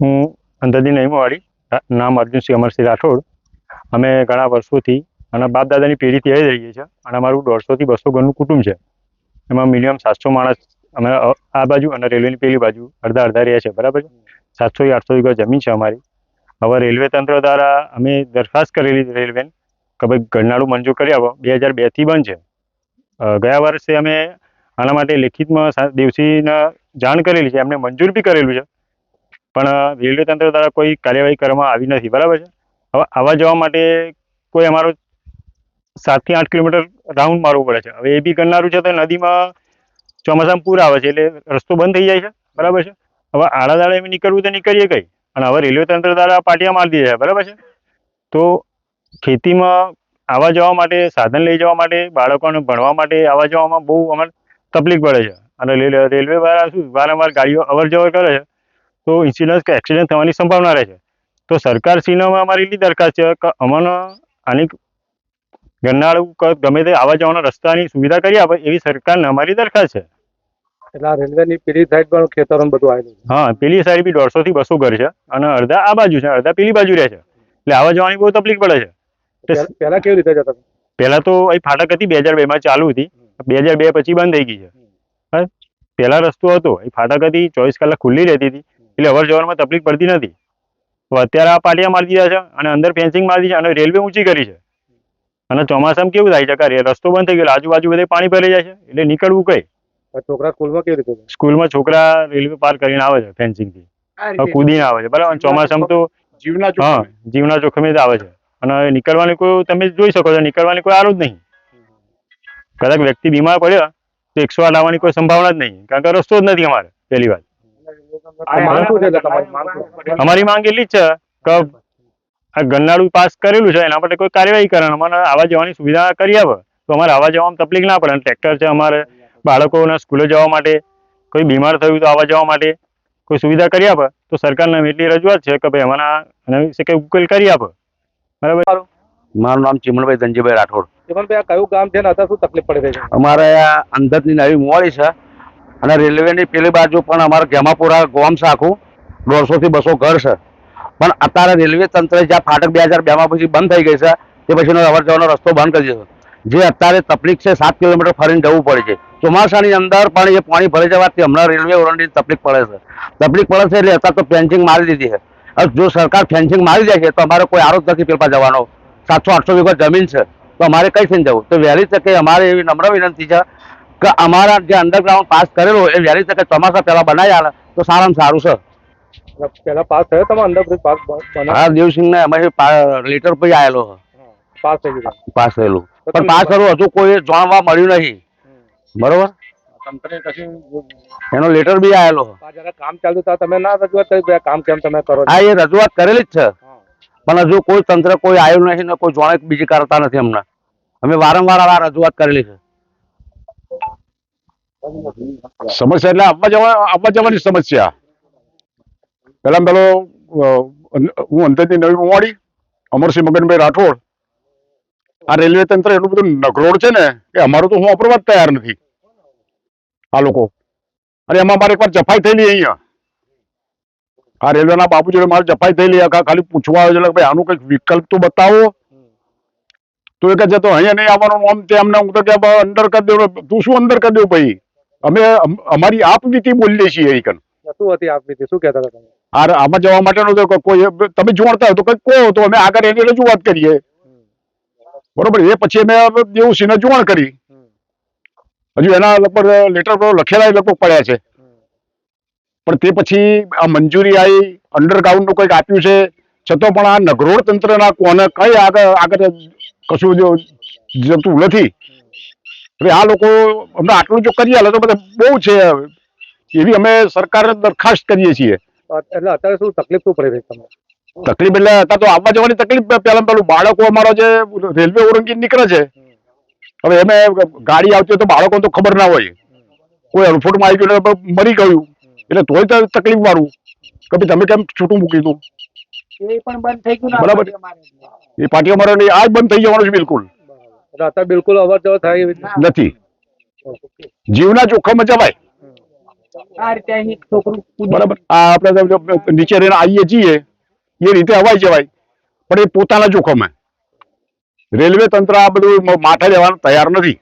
હું અંધાજી નઈમવાડી, નામ અર્જુનસિંહ અમરસિંહ રાઠોડ. અમે ઘણા વર્ષોથી અને બાપ દાદાની પેઢીથી આવી રહીએ છીએ અને અમારું 150 થી 200 ઘરનું કુટુંબ છે. એમાં મિનિમમ 700 માણસ અમે આ બાજુ અને રેલવેની પેલી બાજુ અડધા અડધા રહે છે, બરાબર છે. 700 થી 800 વીઘા જમીન છે અમારી. હવે રેલવે તંત્ર દ્વારા અમે દરખાસ્ત કરેલી રેલવેને કે ભાઈ ઘરનાળું મંજૂર કરી આપો. 2002 થી બંધ છે. ગયા વર્ષે અમે આના માટે લેખિતમાં દેવસીને જાણ કરેલી છે, એમને મંજૂર બી કરેલું છે, પણ રેલવે તંત્ર દ્વારા કોઈ કાર્યવાહી કરવામાં આવી નથી, બરાબર છે. હવે આવવા જવા માટે કોઈ અમારો 7 થી 8 કિલોમીટર રાઉન્ડ મારવું પડે છે. હવે એ બી કરનારું છે તો નદીમાં ચોમાસામાં પૂર આવે છે એટલે રસ્તો બંધ થઈ જાય છે, બરાબર છે. હવે આડા દાડે એમ નીકળવું તો નીકળીએ કઈ, અને હવે રેલવે તંત્ર દ્વારા પાટિયા મારી દીધા છે, બરાબર છે. તો ખેતીમાં આવવા જવા માટે, સાધન લઈ જવા માટે, બાળકોને ભણવા માટે આવવા જવામાં બહુ અમારે તકલીફ પડે છે. અને રેલવે વાળા શું વારંવાર ગાડીઓ અવર જવર કરે છે, તો ઇન્સિડન્સ કે એક્સિડન્ટ થવાની સંભાવના રહે છે. તો સરકારશ્રીને અમારી એટલી દરખાસ્ત છે કે અમને આની ગરનાળું ગમે તે આવવા જવાના રસ્તાની સુવિધા કરી આપે એવી સરકારને અમારી દરખાસ્ત છે. એટલે રેલવેની પેલી સાઈડ પણ ખેતરો બધું આવેલું છે. હા, પેલી સાઈડ બી 150 થી 200 ઘર છે અને અડધા આ બાજુ છે, અડધા પેલી બાજુ રહે છે, એટલે આવવા જવાની બહુ તકલીફ પડે છે. પહેલા કેવી રીતે જતા? પહેલા તો અહીં ફાટક હતી, 2002 માં ચાલુ હતી, 2002 પછી બંધ થઈ ગઈ છે. પહેલા રસ્તો હતો, અહીં ફાટક હતી, 24 કલાક ખુલ્લી રહેતી હતી, એટલે અવર જવરમાં તકલીફ પડતી નથી. અત્યારે આ પાટિયા મારી દીધા છે અને અંદર ફેન્સિંગ મારી દીધી છે અને રેલવે ઊંચી કરી છે. અને ચોમાસામાં કેવું થાય છે કે રસ્તો બંધ થઈ ગયો, આજુબાજુ બધે પાણી ભરાઈ જાય છે, એટલે નીકળવું કઈ. છોકરા સ્કૂલમાં કેવી રીતે? સ્કૂલમાં છોકરા રેલવે પાર કરીને આવે છે, ફેન્સિંગ થી કૂદીને આવે છે, બરાબર. ચોમાસામાં તો જીવના જોખમે જ આવે છે અને નીકળવાની કોઈ, તમે જોઈ શકો છો, નીકળવાની કોઈ આરો જ નહીં. કદાચ વ્યક્તિ બીમાર પડ્યો તો 108 આવવાની કોઈ સંભાવના જ નહીં, કારણ કે રસ્તો જ નથી અમારે. પહેલી વાત અમારી માંગ એટલી જ છે કે આ ગરનાળું પાસ કરેલું છે એના માટે કોઈ કાર્યવાહી કરે, અમારે આવવા જવાની સુવિધા કરી આપે તો અમારે આવવા જવામાં તકલીફ ના પડે. ટ્રેક્ટર છે અમારે, બાળકોને સ્કૂલે જવા માટે, કોઈ બીમાર થયું તો આવવા જવા માટે કોઈ સુવિધા કરી આપે તો સરકારને એટલી રજૂઆત છે કે ભાઈ અમારા એના વિશે કંઈ ઉકેલ કરી આપે, બરાબર. મારું નામ ચીમનભાઈ ધનજીભાઈ રાઠોડ. ચીમનભાઈ, આ કયું ગામ છે ને અત્યારે શું તકલીફ પડી રહી છે? અમારે આ અંદરની નવી મોવાડી છે અને રેલવેની પેલી બાજુ પણ અમારે ગેમાપુરા ગોમ છે, આખું 150 થી 200 ઘર છે. પણ અત્યારે રેલવે તંત્ર જ્યાં ફાટક 2002 માં પછી બંધ થઈ ગઈ છે, તે પછીનો અવર જવાનો રસ્તો બંધ કરી દીધો. જે અત્યારે તકલીફ છે, 7 કિલોમીટર ફરીને જવું પડે છે. ચોમાસાની અંદર પણ એ પાણી ભરી જવાથી હમણાં રેલવે ઓરંડી તકલીફ પડે છે. એટલે અત્યારે તો ફેન્સિંગ મારી દીધી છે. જો સરકાર ફેન્સિંગ મારી જાય છે તો અમારે કોઈ આરોપ નથી પેલપા જવાનો. 700-800 વીઘા જમીન છે તો અમારે કઈ થઈને જવું? તો વહેલી તકે અમારે એવી નમ્ર વિનંતી છે કે અમારા જે અંડરગ્રાઉન્ડ પાસ કરેલો એ વહેલી તકે ચોમાસા પહેલા બનાવી આવે તો સારામાં સારું છે. પહેલા પાસ થયો તમે અંડર પાસ? હા, દેવસિંહ ને એમાં લેટર પછી આવેલો પાસ થઈ ગયું, પાસ થયેલું, પણ પાસ થયેલું હજુ કોઈ જાણવા મળ્યું નહીં, બરોબર. એનો લેટર બી આવેલો. જરા કામ ચાલતું હતા, તમે ના રજૂઆત કરી કામ કેમ તમે કરો? હા, એ રજૂઆત કરેલી જ છે, પણ હજુ કોઈ તંત્ર કોઈ આવ્યું નથી ને કોઈ જાણે બીજી કરતા નથી. હમણાં અમે વારંવાર આ રજૂઆત કરેલી છે. સમસ્યા એટલે આવવા જવાની સમસ્યા. પેલો હું અંતરની નવી મોવાડી, અમરસિંહ મગનભાઈ રાઠોડ. આ રેલવે તંત્ર એટલું બધું નગરોડ છે ને કે અમારું તો હું વાપરવા જ તૈયાર નથી આ લોકો. અને એમાં મારે એકવાર જફાઈ થયેલી અહીંયા આ રેલવેના બાપુ જોડે મારે જફાઈ થયેલી. ખાલી પૂછવા આવે છે ભાઈ આનું કંઈક વિકલ્પ તો બતાવો. તો એ કહે છે તો અહીંયા નહીં આવવાનું, આમ તેમને. હું તો કે અંદર કરી દેવું. તું શું અંદર કરી દેવું ભાઈ? અમે અમારી આપવીતી બોલીએ છીએ. અહીં કન શું હતી આપવીતી? શું કહેતા હતા તમે? આમાં જવા માટેનો તો કોઈ તમે જોણતા હોય તો કંઈક કહો તો અમે આગળ એની રજૂઆત કરીએ, બરોબર. એ પછી અમે દેવસિંહને જોણ કરી. હજુ એના લગભગ લેટર લખેલા લગભગ પડ્યા છે, પણ તે પછી આ મંજૂરી આવી, અંડરગ્રાઉન્ડનું કંઈક આપ્યું છે, છતાં પણ આ નગરોડ તંત્રના કોને કઈ આગળ કશું જતું નથી. હવે આ લોકો અમને આટલું જો કરી આલે તો બધા બહુ છે એવી અમે સરકારને દરખાસ્ત કરીએ છીએ. એટલે અત્યારે શું તકલીફ શું પડી રહી તમે? તકલીફ એટલે અત્યારે તો આવવા જવાની તકલીફ. પેલું બાળકો અમારો જે રેલવે ઓરંગી નીકળે છે, હવે એમે ગાડી આવતી હોય તો બાળકો તો ખબર ના હોય, કોઈ અડફોટમાં આવી ગયું મરી ગયું એટલે તોય તો તકલીફ વાળું કે ભાઈ તમે કેમ છૂટું મૂકી દઉં. એ પણ બંધ થઈ ગયું, બરાબર. એ પાટીઓ મારે આ જ બંધ થઈ જવાનું છે બિલકુલ. અત્યારે બિલકુલ અવર જવર થાય નથી. જીવના જોખમ જવાય. આ રીતે અહીં છોકરું કૂદે. બરાબર આ આપણે તો નીચે રહીને આવીએ છીએ એ રીતે હવાઈ જવાય પણ એ પોતાના જોખમે રેલવે તંત્ર આ બધું માથે લેવાનું તૈયાર નથી.